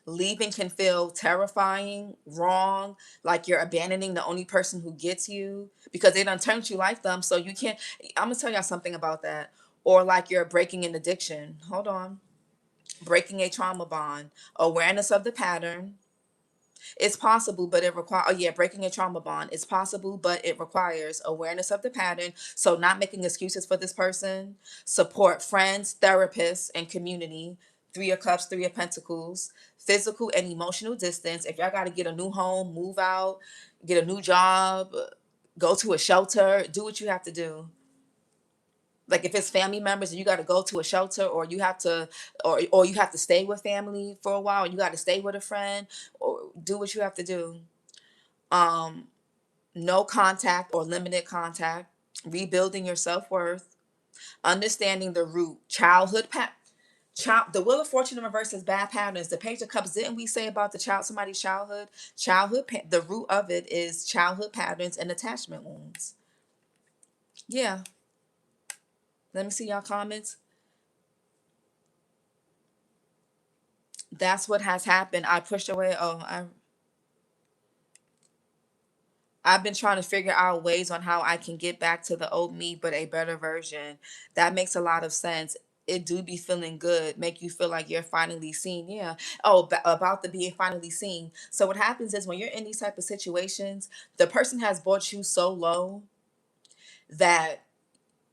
Leaving can feel terrifying, wrong, like you're abandoning the only person who gets you because they done turned you like them. So you can't. I'm going to tell y'all something about that. Or like you're breaking an addiction. Hold on. Breaking a trauma bond. Awareness of the pattern. It's possible, but it requires, oh yeah, breaking a trauma bond. It's possible, but it requires awareness of the pattern. So not making excuses for this person. Support friends, therapists, and community. Three of Cups, Three of Pentacles. Physical and emotional distance. If y'all got to get a new home, move out, get a new job, go to a shelter, do what you have to do. Like if it's family members and you got to go to a shelter, or you have to, or you have to stay with family for a while, and you got to stay with a friend, or do what you have to do. um no contact or limited contact. Rebuilding your self-worth. Understanding the root childhood child. The Wheel of Fortune in reverse is bad patterns. The Page of Cups, didn't we say about the child, somebody's the root of it is childhood patterns and attachment wounds. Yeah, let me see y'all comments. That's what has happened. I pushed away. I've been trying to figure out ways on how I can get back to the old me, but a better version. That makes a lot of sense. It do be feeling good, make you feel like you're finally seen. Yeah. Oh, about the being finally seen. So what happens is when you're in these type of situations, the person has brought you so low that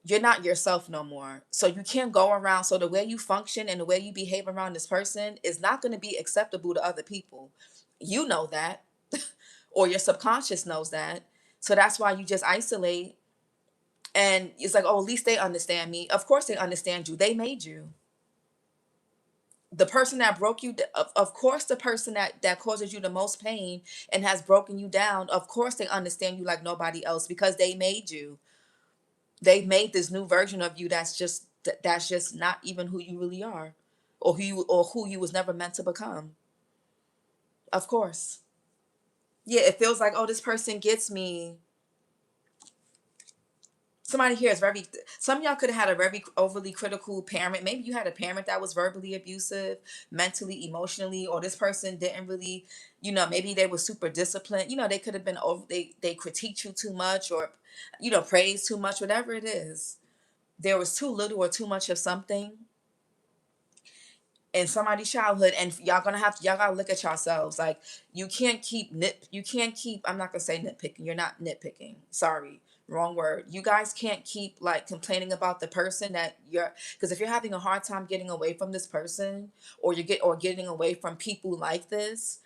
you're not yourself no more. So you can't go around. So the way you function and the way you behave around this person is not going to be acceptable to other people. You know that, or your subconscious knows that. So that's why you just isolate. And it's like, oh, at least they understand me. Of course they understand you. They made you. The person that broke you, of course, the person that causes you the most pain and has broken you down, of course they understand you like nobody else because they made you. They made this new version of you that's just not even who you really are, or who you was never meant to become. Of course. Yeah, it feels like, oh, this person gets me. Somebody here is very, some of y'all could have had a very overly critical parent. Maybe you had a parent that was verbally abusive, mentally, emotionally, or this person didn't really, maybe they were super disciplined. They could have been over, they critiqued you too much, or, praise too much, whatever it is. There was too little or too much of something in somebody's childhood, and y'all gotta look at yourselves. Like, you can't keep, I'm not gonna say nitpicking, you're not nitpicking, sorry, wrong word. You guys can't keep like complaining about the person that you're, because if you're having a hard time getting away from this person, or getting away from people like this,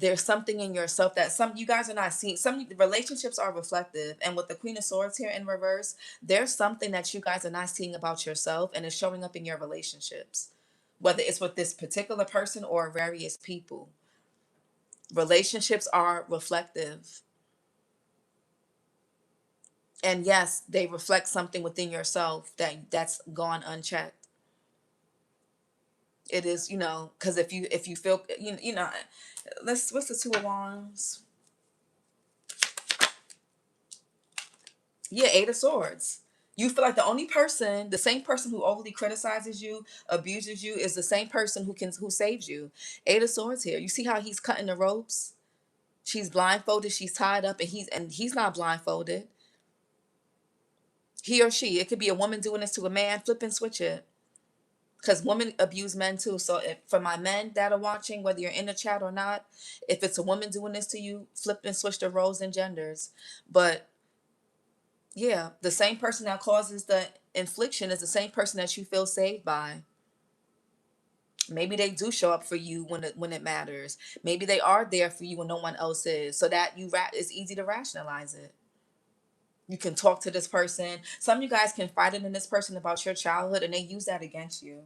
there's something in yourself that some you guys are not seeing. Some relationships are reflective, and with the Queen of Swords here in reverse, there's something that you guys are not seeing about yourself, and it's showing up in your relationships, whether it's with this particular person or various people. Relationships are reflective, and yes, they reflect something within yourself that's gone unchecked. It is, because if you feel, what's the Two of Wands? Yeah, Eight of Swords. You feel like the same person who overly criticizes you, abuses you, is the same person who saves you. Eight of Swords here. You see how he's cutting the ropes? She's blindfolded, she's tied up, and he's not blindfolded. He or she. It could be a woman doing this to a man. Flip and switch it. Because women abuse men too. So if, for my men that are watching, whether you're in the chat or not, if it's a woman doing this to you, flip and switch the roles and genders. But yeah, the same person that causes the infliction is the same person that you feel saved by. Maybe they do show up for you when it matters. Maybe they are there for you when no one else is. So that it's easy to rationalize it. You can talk to this person. Some of you guys confided in this person about your childhood and they use that against you.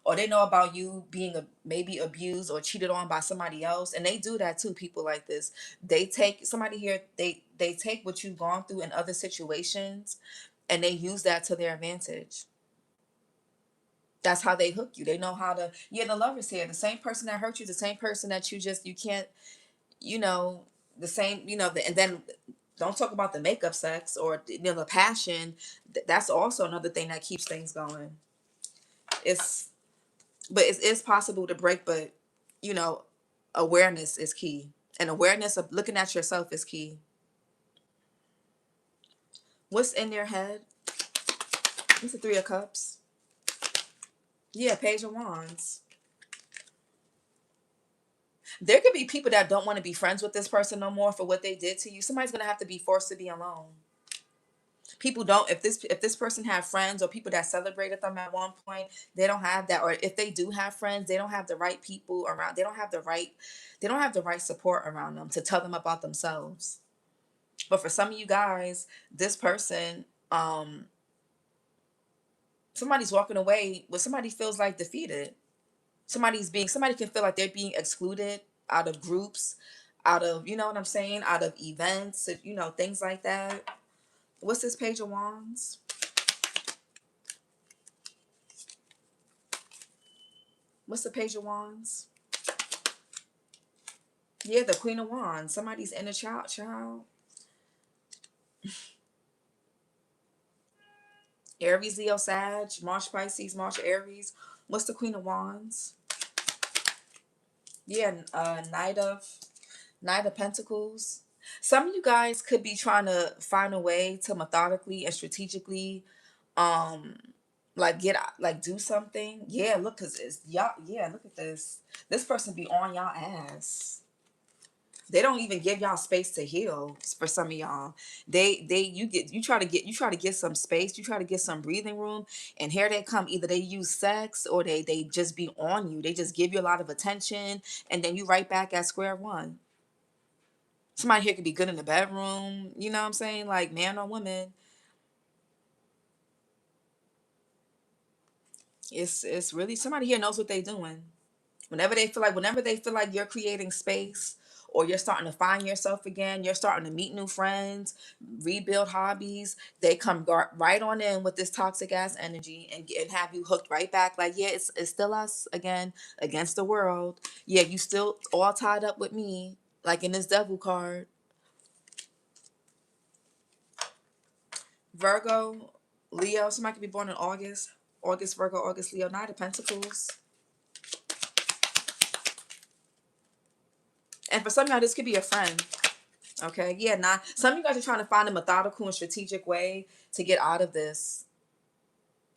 Or they know about you being maybe abused or cheated on by somebody else, and they do that too. People like this, they take somebody here, they take what you've gone through in other situations and they use that to their advantage. That's how they hook you. They know how to. Yeah, the Lovers here, the same person that hurt you, the same person that you can't, you know, the same, and then don't talk about the makeup sex or the passion. That's also another thing that keeps things going. It's but it is possible to break, but you know awareness is key, and awareness of looking at yourself is key. What's in your head? It's the Three of Cups. Yeah, Page of Wands. There could be people that don't want to be friends with this person no more for what they did to you. Somebody's gonna have to be forced to be alone. People don't, if this person have friends or people that celebrated them at one point, they don't have that. Or if they do have friends, they don't have the right people around. They don't have the right support around them to tell them about themselves. But for some of you guys, this person, somebody's walking away when somebody feels like defeated. Somebody can feel like they're being excluded out of groups, out of, you know what I'm saying, out of events, things like that. What's this Page of Wands? What's the Page of Wands? Yeah, the Queen of Wands. Somebody's inner child. Aries, Leo, Sag, March, Pisces, March, Aries. What's the Queen of Wands? Yeah, Knight of Pentacles. Some of you guys could be trying to find a way to methodically and strategically, um, do something. Yeah, look, cause it's y'all. Yeah, look at this. This person be on y'all ass. They don't even give y'all space to heal. For some of y'all, you try to get some space. You try to get some breathing room, and here they come. Either they use sex or they just be on you. They just give you a lot of attention, and then you right back at square one. Somebody here could be good in the bedroom, you know what I'm saying? Like man or woman. It's really somebody here knows what they're doing. Whenever they feel like you're creating space or you're starting to find yourself again, you're starting to meet new friends, rebuild hobbies, they come right on in with this toxic ass energy and have you hooked right back. Like, yeah, it's still us again against the world. Yeah, you still all tied up with me, like in this devil card. Virgo, Leo, somebody could be born in August. August, Virgo, August, Leo, Knight of Pentacles. And for some of y'all, this could be a friend. Okay, yeah, now some of you guys are trying to find a methodical and strategic way to get out of this.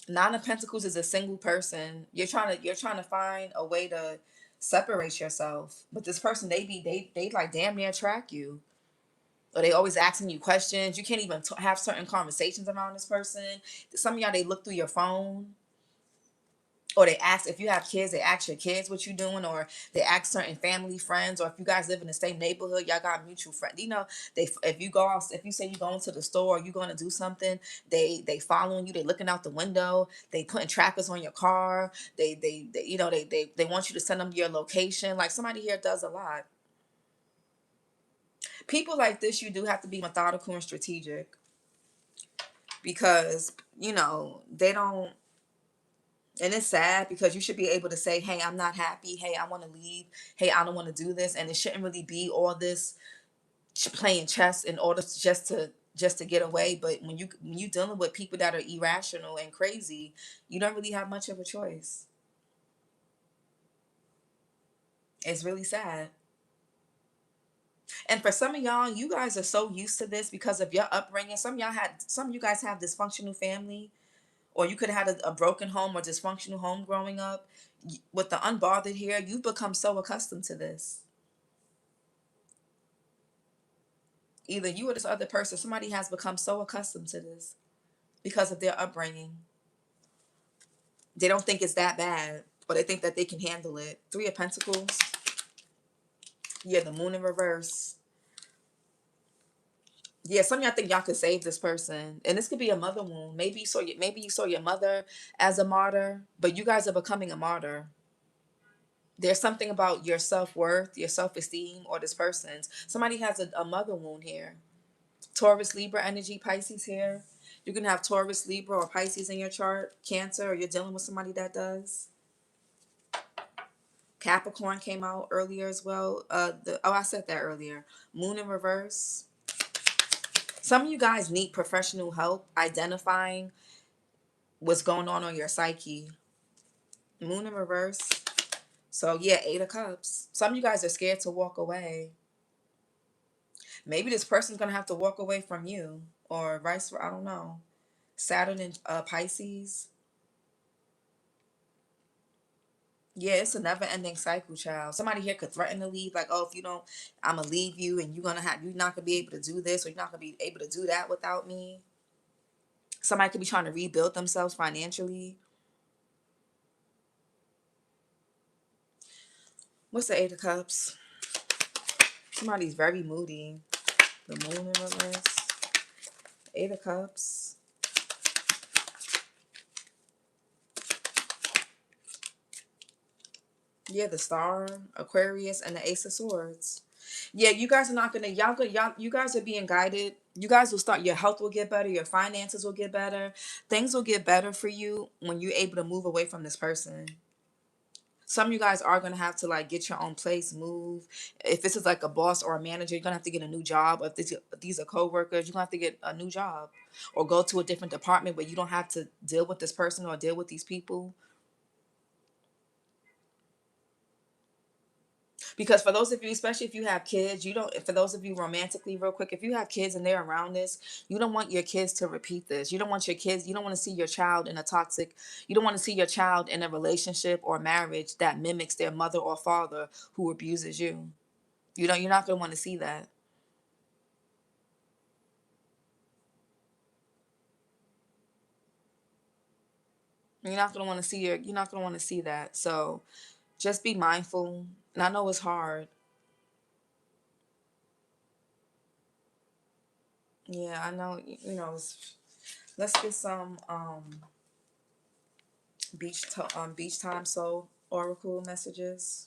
Nine of Pentacles is a single person. You're trying to find a way to separate yourself. But this person, they like damn near track you. Or they always asking you questions. You can't even have certain conversations around this person. Some of y'all, they look through your phone. Or they ask, if you have kids, they ask your kids what you doing, or they ask certain family friends, or if you guys live in the same neighborhood, y'all got mutual friends. They, if you say you're going to the store or you're going to do something, they following you, they looking out the window, they putting trackers on your car, they want you to send them your location. Like somebody here does a lot. People like this, you do have to be methodical and strategic, because they don't. And it's sad because you should be able to say, hey, I'm not happy. Hey, I want to leave. Hey, I don't want to do this. And it shouldn't really be all this playing chess in order just to get away. But when you dealing with people that are irrational and crazy, you don't really have much of a choice. It's really sad. And for some of y'all, you guys are so used to this because of your upbringing. Some of you guys have dysfunctional family, or you could have had a broken home or dysfunctional home growing up. With the unbothered here, you've become so accustomed to this. Either you or this other person, somebody has become so accustomed to this because of their upbringing. They don't think it's that bad, or they think that they can handle it. Three of Pentacles. Yeah, the Moon in reverse. Yeah, some of y'all think y'all could save this person, and this could be a mother wound. Maybe you saw your mother as a martyr, but you guys are becoming a martyr. There's something about your self-worth, your self-esteem, or this person's. Somebody has a mother wound here. Taurus, Libra energy, Pisces here. You can have Taurus, Libra, or Pisces in your chart. Cancer, or you're dealing with somebody that does. Capricorn came out earlier as well. I said that earlier. Moon in reverse. Some of you guys need professional help identifying what's going on your psyche. Moon in reverse. So yeah, 8 of Cups. Some of you guys are scared to walk away. Maybe this person's gonna have to walk away from you, or vice versa. I don't know. Saturn and Pisces. Yeah, it's a never-ending cycle, child. Somebody here could threaten to leave, like, oh, if you don't, I'm gonna leave you, and you're not gonna be able to do this, or you're not gonna be able to do that without me. Somebody could be trying to rebuild themselves financially. What's the 8 of Cups? Somebody's very moody. The Moon in reverse. 8 of Cups. Yeah, the Star, Aquarius, and the Ace of Swords. Yeah, you guys are not gonna you guys are being guided. You guys will start, your health will get better, your finances will get better. Things will get better for you when you're able to move away from this person. Some of you guys are gonna have to like get your own place, move. If this is like a boss or a manager, you're gonna have to get a new job. If these are co-workers, you're gonna have to get a new job. Or go to a different department where you don't have to deal with this person or deal with these people. Because for those of you, especially if you have kids, you don't, for those of you romantically, real quick, if you have kids and they're around this, you don't want your kids to repeat this. You don't want your kids, you don't want to see your child in a toxic, you don't want to see your child in a relationship or marriage that mimics their mother or father who abuses you. You're not going to want to see that. You're not going to want to see that. So just be mindful. And I know it's hard. Yeah, I know, let's get some, beach time soul oracle messages.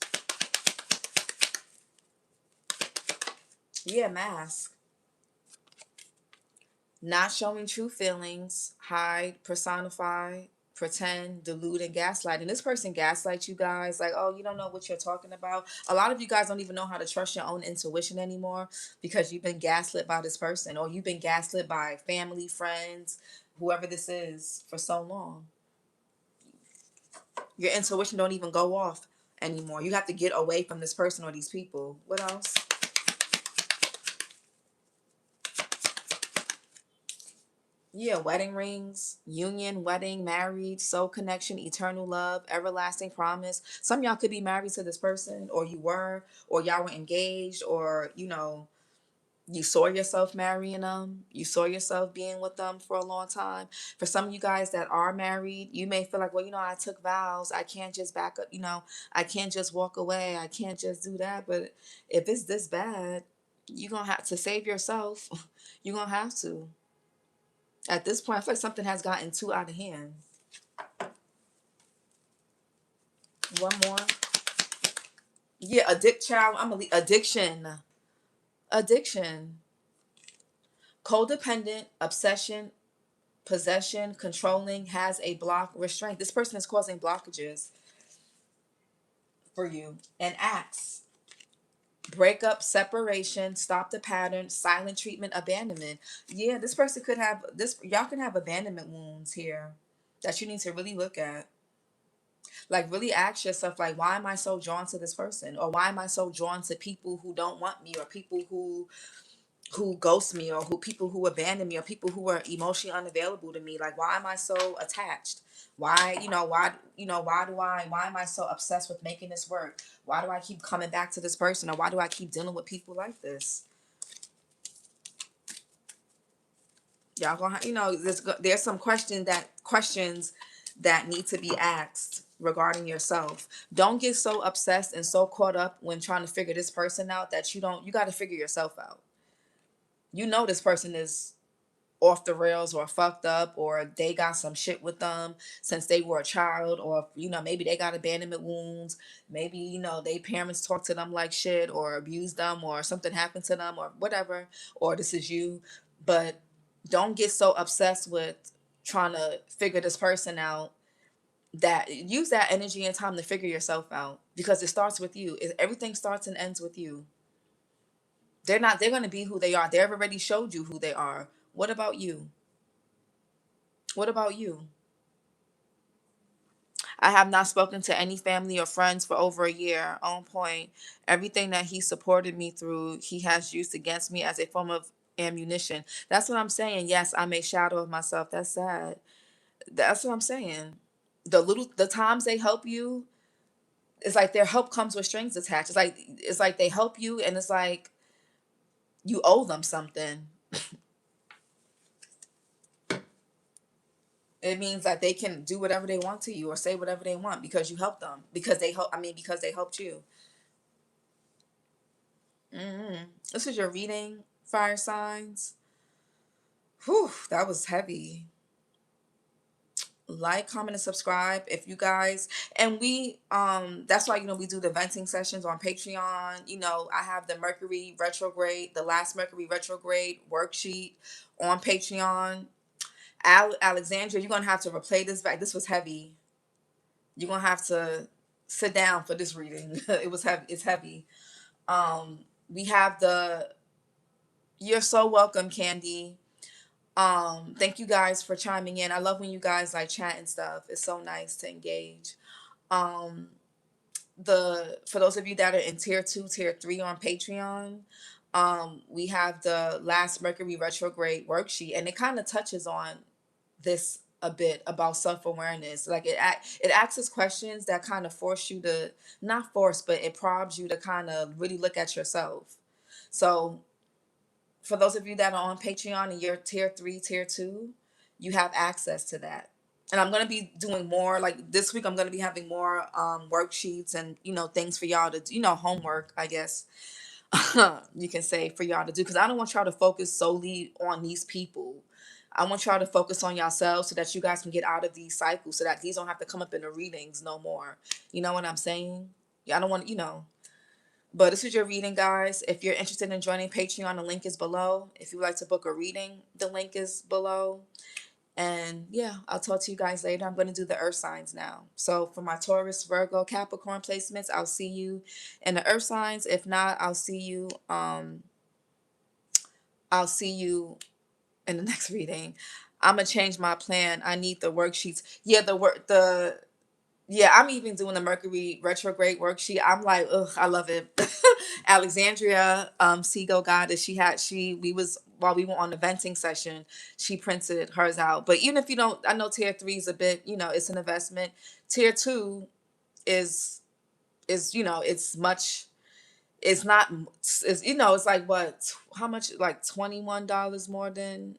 Yeah, mask. Not showing true feelings, hide, personify, pretend, delude, and gaslight. And this person gaslights you guys like, oh, you don't know what you're talking about. A lot of you guys don't even know how to trust your own intuition anymore because you've been gaslit by this person, or you've been gaslit by family, friends, whoever this is for so long. Your intuition don't even go off anymore. You have to get away from this person or these people. What else? Yeah, wedding rings, union, wedding, married, soul connection, eternal love, everlasting promise. Some of y'all could be married to this person, or you were, or y'all were engaged, or you saw yourself marrying them. You saw yourself being with them for a long time. For some of you guys that are married, you may feel like, well, I took vows. I can't just back up, I can't just walk away. I can't just do that. But if it's this bad, you're going to have to save yourself. You're going to have to. At this point, I feel like something has gotten too out of hand. One more. Yeah, addiction. Addiction. Codependent, obsession, possession, controlling, has a block, restraint. This person is causing blockages for you. And acts. Breakup, separation, stop the pattern, silent treatment, abandonment. Yeah, this person could have y'all can have abandonment wounds here that you need to really look at. Like, really ask yourself, like, why am I so drawn to this person? Or why am I so drawn to people who don't want me, or people who ghost me, or who people who abandon me, or people who are emotionally unavailable to me? Like, why am I so attached? Why am I so obsessed with making this work? Why do I keep coming back to this person? Or why do I keep dealing with people like this? Y'all gonna, there's some questions that need to be asked regarding yourself. Don't get so obsessed and so caught up when trying to figure this person out that you got to figure yourself out. This person is off the rails or fucked up, or they got some shit with them since they were a child, or maybe they got abandonment wounds, maybe they parents talk to them like shit or abuse them, or something happened to them, or whatever, or this is you. But don't get so obsessed with trying to figure this person out, that use that energy and time to figure yourself out, because it starts with you. Everything starts and ends with you. They're going to be who they are. They've already showed you who they are. What about you? What about you? I have not spoken to any family or friends for over a year. On point. Everything that he supported me through, he has used against me as a form of ammunition. That's what I'm saying. Yes, I'm a shadow of myself. That's sad. That's what I'm saying. The times they help you, it's like their help comes with strings attached. It's like they help you, and it's like you owe them something. It means that they can do whatever they want to you or say whatever they want because you helped them. Because they helped you. This is your reading, fire signs. Whew, that was heavy. Like, comment, and subscribe if you guys. And we that's why we do the venting sessions on Patreon. I have the Mercury retrograde, the last Mercury retrograde worksheet on Patreon. Alexandria, you're gonna have to replay this back. This was heavy. You're gonna have to sit down for this reading. It was heavy. It's heavy. We have the You're so welcome, Candy. Thank you guys for chiming in. I love when you guys like chat and stuff. It's so nice to engage. Um, for those of you that are in tier 2, tier 3 on Patreon, we have the last Mercury retrograde worksheet, and it kind of touches on this a bit about self-awareness. Like it asks questions that kind of force you to, not force, but it probs you to kind of really look at yourself. So for those of you that are on Patreon and you're tier 3, tier 2, you have access to that. And I'm going to be doing more, like this week I'm going to be having more worksheets and things for y'all to homework, I guess. You can say, for y'all to do, because I don't want y'all to focus solely on these people. I want y'all to focus on yourselves so that you guys can get out of these cycles, so that these don't have to come up in the readings no more. You know what I'm saying? Yeah, I don't want But this is your reading, guys. If you're interested in joining Patreon, the link is below. If you would like to book a reading, the link is below. And yeah, I'll talk to you guys later. I'm going to do the earth signs now. So for my Taurus, Virgo, Capricorn placements, I'll see you in the earth signs. If not, I'll see you in the next reading. I'm gonna change my plan. I need the worksheets. Yeah, I'm even doing the Mercury retrograde worksheet. I'm like, ugh, I love it. Alexandria, Seagull Goddess, we was, while we were on the venting session, she printed hers out. But even if you don't, I know tier 3 is a bit, it's an investment. Tier 2 is it's much, it's not, it's like what, how much, like $21 more than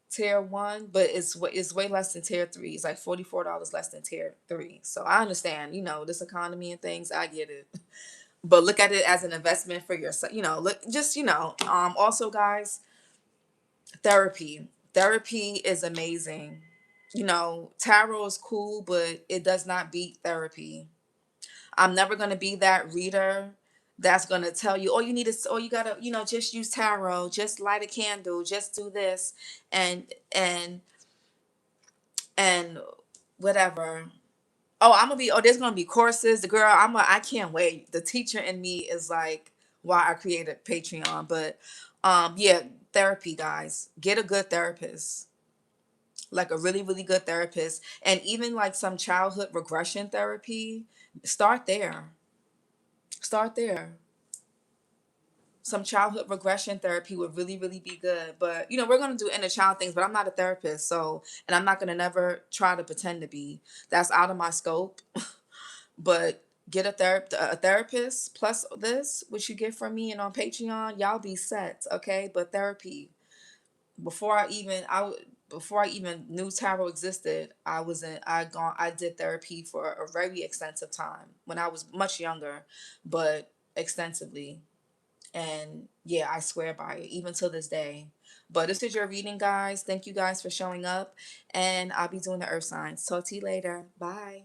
tier 1, but it's way less than tier 3. It's like $44 less than tier 3. So I understand, this economy and things. I get it, but look at it as an investment for yourself. Look, just also, guys, therapy is amazing. Tarot is cool, but it does not beat therapy. I'm never going to be that reader that's going to tell you, you got to, just use tarot, just light a candle, just do this, and and and whatever. There's gonna be courses. I can't wait. The teacher in me is like why I created Patreon. But yeah, therapy, guys. Get a good therapist. like a really, really good therapist, and even like some childhood regression therapy. Start there. Start there. Some childhood regression therapy would really, really be good. But we're gonna do inner child things, but I'm not a therapist, so, and I'm not gonna never try to pretend to be. That's out of my scope. But get a therapist plus this, which you get from me and on Patreon, y'all be set, okay? But therapy, before I even knew tarot existed, I did therapy for a very extensive time when I was much younger, but extensively. And yeah, I swear by it, even till this day. But this is your reading, guys. Thank you guys for showing up. And I'll be doing the earth signs. Talk to you later. Bye.